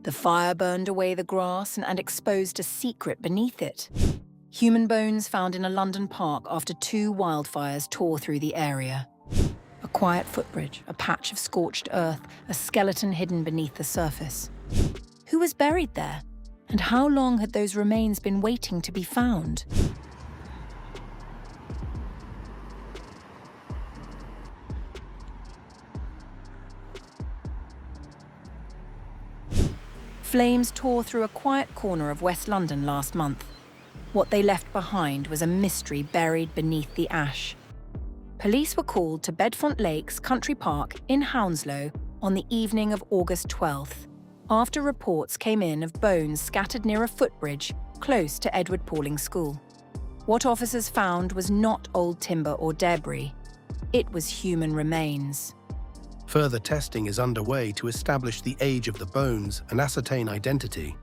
The fire burned away the grass and exposed a secret beneath it. Human bones found in a London park after 2 wildfires tore through the area. A quiet footbridge, a patch of scorched earth, a skeleton hidden beneath the surface. Who was buried there? And how long had those remains been waiting to be found? Flames tore through a quiet corner of West London last month. What they left behind was a mystery buried beneath the ash. Police were called to Bedfont Lakes Country Park in Hounslow on the evening of August 12th, after reports came in of bones scattered near a footbridge close to Edward Pauling School. What officers found was not old timber or debris. It was human remains. Further testing is underway to establish the age of the bones and ascertain identity.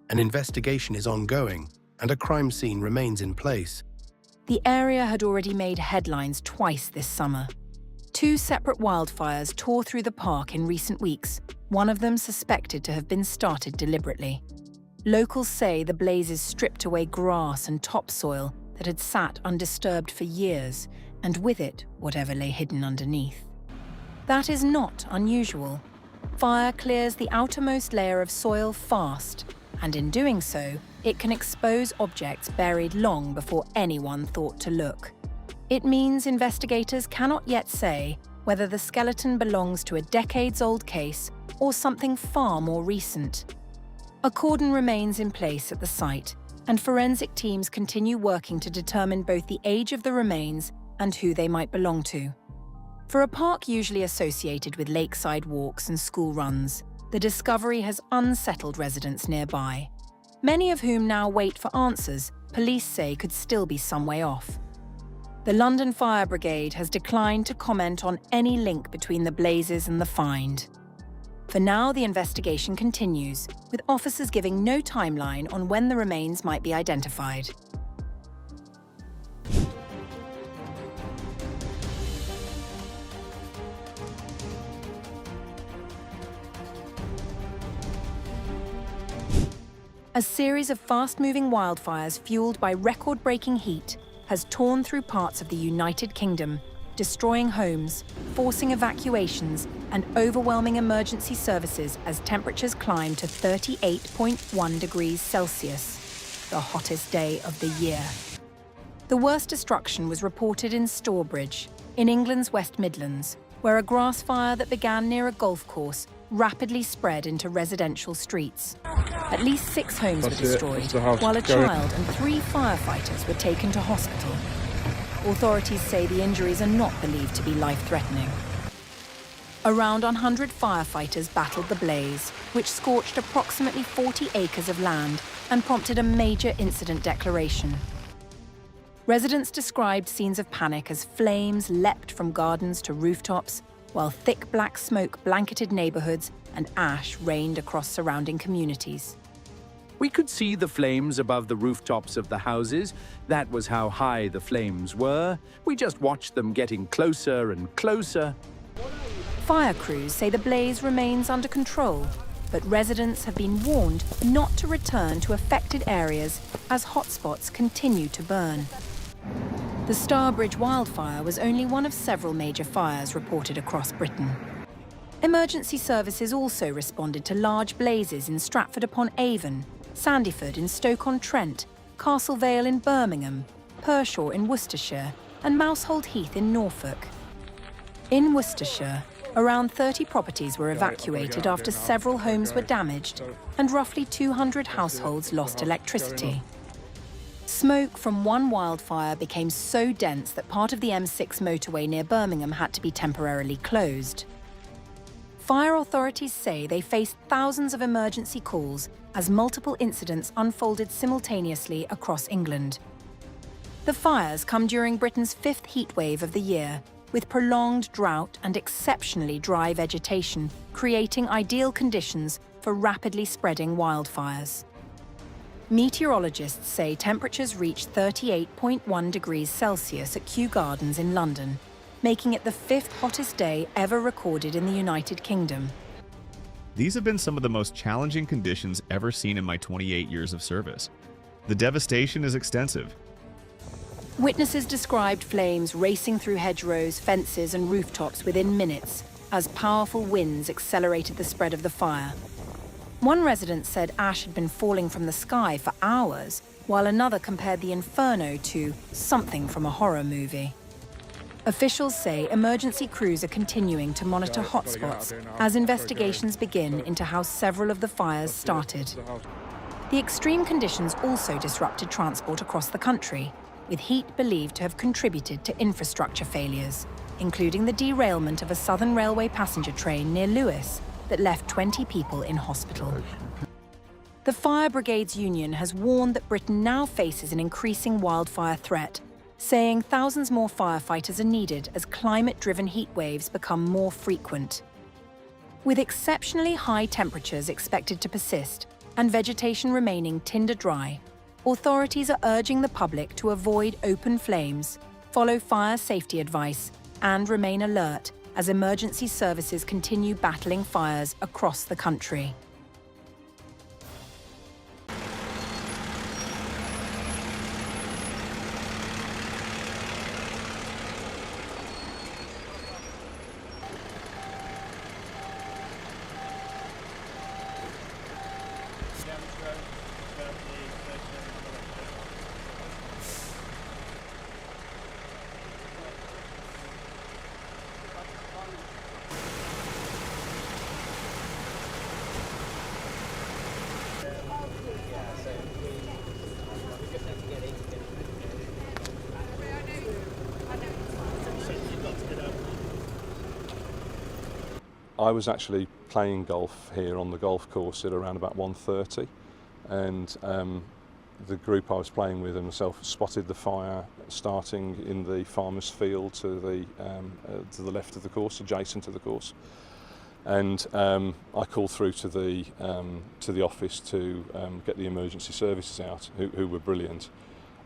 An investigation is ongoing, and a crime scene remains in place. The area had already made headlines twice this summer. 2 separate wildfires tore through the park in recent weeks, one of them suspected to have been started deliberately. Locals say the blazes stripped away grass and topsoil that had sat undisturbed for years, and with it, whatever lay hidden underneath. That is not unusual. Fire clears the outermost layer of soil fast, and in doing so, it can expose objects buried long before anyone thought to look. It means investigators cannot yet say whether the skeleton belongs to a decades-old case or something far more recent. A cordon remains in place at the site, and forensic teams continue working to determine both the age of the remains and who they might belong to. For a park usually associated with lakeside walks and school runs, the discovery has unsettled residents nearby, many of whom now wait for answers police say could still be some way off. The London Fire Brigade has declined to comment on any link between the blazes and the find. For now, the investigation continues, with officers giving no timeline on when the remains might be identified. A series of fast-moving wildfires fueled by record-breaking heat has torn through parts of the United Kingdom, destroying homes, forcing evacuations, and overwhelming emergency services as temperatures climb to 38.1 degrees Celsius, the hottest day of the year. The worst destruction was reported in Stourbridge, in England's West Midlands, where a grass fire that began near a golf course rapidly spread into residential streets. At least 6 homes were destroyed, while a child and 3 firefighters were taken to hospital. Authorities say the injuries are not believed to be life-threatening. Around 100 firefighters battled the blaze, which scorched approximately 40 acres of land and prompted a major incident declaration. Residents described scenes of panic as flames leapt from gardens to rooftops, while thick black smoke blanketed neighborhoods and ash rained across surrounding communities. We could see the flames above the rooftops of the houses. That was how high the flames were. We just watched them getting closer and closer. Fire crews say the blaze remains under control, but residents have been warned not to return to affected areas as hotspots continue to burn. The Stourbridge wildfire was only one of several major fires reported across Britain. Emergency services also responded to large blazes in Stratford-upon-Avon, Sandyford in Stoke-on-Trent, Castlevale in Birmingham, Pershore in Worcestershire, and Mousehold Heath in Norfolk. In Worcestershire, around 30 properties were evacuated after several homes were damaged and roughly 200 households lost electricity. Smoke from one wildfire became so dense that part of the M6 motorway near Birmingham had to be temporarily closed. Fire authorities say they faced thousands of emergency calls as multiple incidents unfolded simultaneously across England. The fires come during Britain's 5th heatwave of the year, with prolonged drought and exceptionally dry vegetation, creating ideal conditions for rapidly spreading wildfires. Meteorologists say temperatures reached 38.1 degrees Celsius at Kew Gardens in London, making it the 5th hottest day ever recorded in the United Kingdom. These have been some of the most challenging conditions ever seen in my 28 years of service. The devastation is extensive. Witnesses described flames racing through hedgerows, fences and rooftops within minutes as powerful winds accelerated the spread of the fire. One resident said ash had been falling from the sky for hours, while another compared the inferno to something from a horror movie. Officials say emergency crews are continuing to monitor hotspots as investigations begin into how several of the fires started. The extreme conditions also disrupted transport across the country, with heat believed to have contributed to infrastructure failures, including the derailment of a Southern Railway passenger train near Lewis that left 20 people in hospital. The Fire Brigades Union has warned that Britain now faces an increasing wildfire threat, saying thousands more firefighters are needed as climate-driven heat waves become more frequent. With exceptionally high temperatures expected to persist and vegetation remaining tinder dry, authorities are urging the public to avoid open flames, follow fire safety advice, and remain alert as emergency services continue battling fires across the country. I was actually playing golf here on the golf course at around about 1:30, and the group I was playing with and myself spotted the fire starting in the farmer's field to the left of the course, adjacent to the course. And I called through to the office to get the emergency services out, who were brilliant,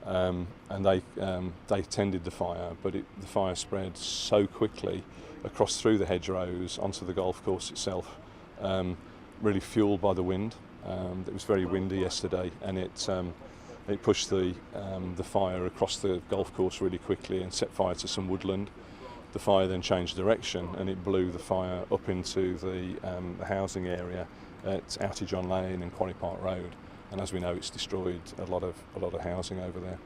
and they tended the fire, but the fire spread so quickly across through the hedgerows onto the golf course itself, really fueled by the wind. It was very windy yesterday, and it pushed the fire across the golf course really quickly and set fire to some woodland. The fire then changed direction, and it blew the fire up into the housing area at Outy John Lane and Quarry Park Road. And as we know, it's destroyed a lot of housing over there.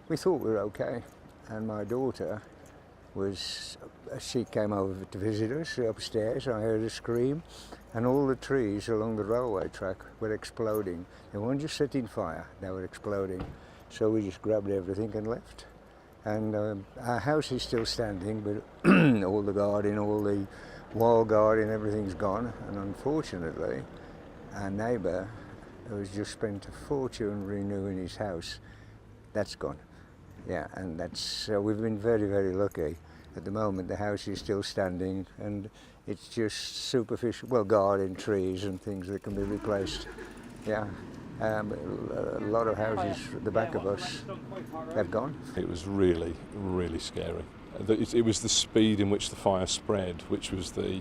We thought we were okay, and my daughter she came over to visit us upstairs. I heard a scream, and all the trees along the railway track were exploding. They weren't just setting fire, they were exploding. So we just grabbed everything and left. And our house is still standing, but all the garden, all the wall garden, everything's gone. And unfortunately, our neighbour, who has just spent a fortune renewing his house, that's gone. Yeah, and we've been very, very lucky. At the moment, the house is still standing, and it's just superficial, well, garden, trees and things that can be replaced. Yeah, a lot of houses at the back of us, they've gone. It was really, really scary. It was the speed in which the fire spread, which was the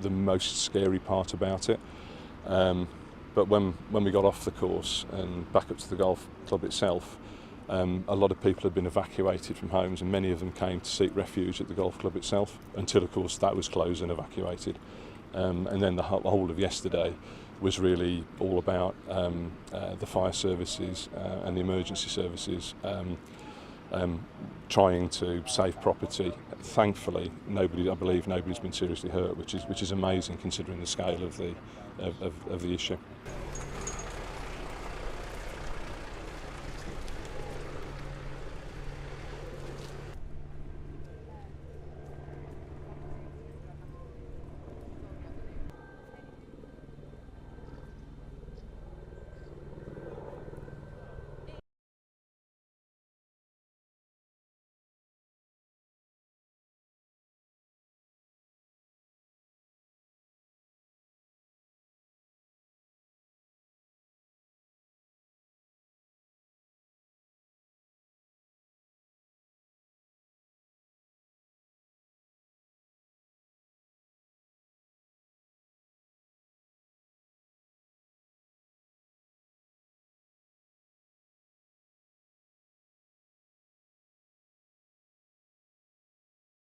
most scary part about it. But when we got off the course and back up to the golf club itself, a lot of people had been evacuated from homes, and many of them came to seek refuge at the golf club itself until, of course, that was closed and evacuated. And then the whole of yesterday was really all about the fire services and the emergency services trying to save property. Thankfully, I believe nobody's been seriously hurt, which is amazing considering the scale of the issue.